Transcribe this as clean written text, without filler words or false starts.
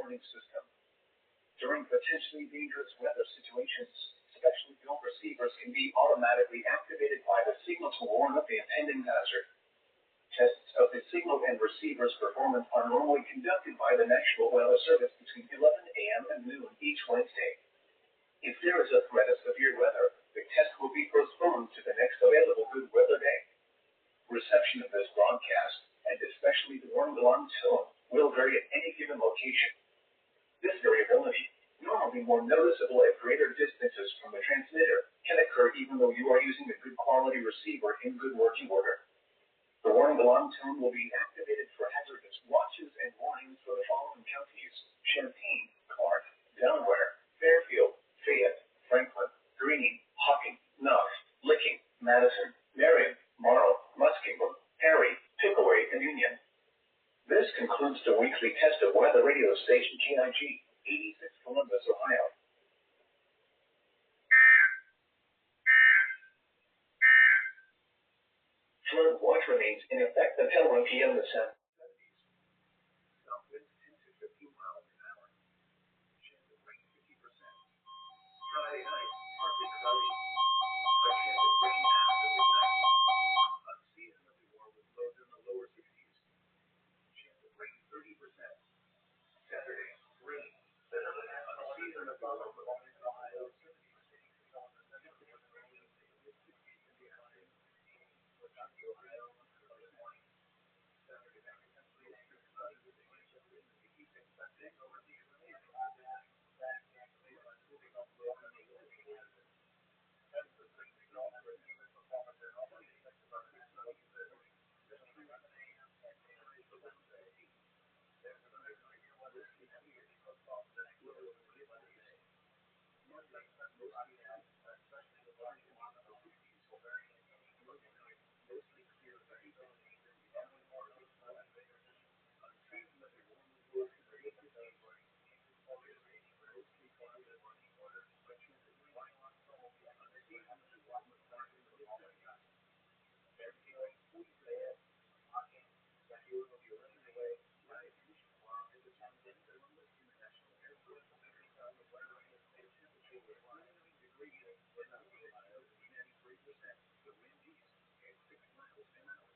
warning system. During potentially dangerous weather situations, specially built receivers can be automatically activated by the signal to warn of the impending hazard. Tests of the signal and receiver's performance are normally conducted by the National Weather Service between 11 a.m. and noon each Wednesday. If there is a threat of severe weather, the test will be postponed to the next available good weather day. Reception of this broadcast, and especially the warning alarm tone, will vary at any given location. This variability, normally more noticeable at greater distances from the transmitter, can occur even though you are using a good quality receiver in good working order. The warning alarm tone will be activated for hazardous watches and warnings for the following counties: Champaign, Clark, Delaware, Fairfield, Fayette, Franklin, Greene, Hocking, Knox, Licking, Madison, Marion, Marl, Muskingum, Perry, Pickaway, and Union. This concludes the weekly test of weather radio station KJY68, Columbus, Ohio. Flood watch remains in effect until 1 p.m. this afternoon. Southwinds 10 to 15 miles an hour. Chance of rain 50%. Friday night, partly cloudy. A chance of rain after midnight. Unseasonably warm with lows in the lower 60s. Chance of rain 30%. Saturday, rain. Unseasonably warm with lows in the low 70s. The wind east at 6 miles an hour.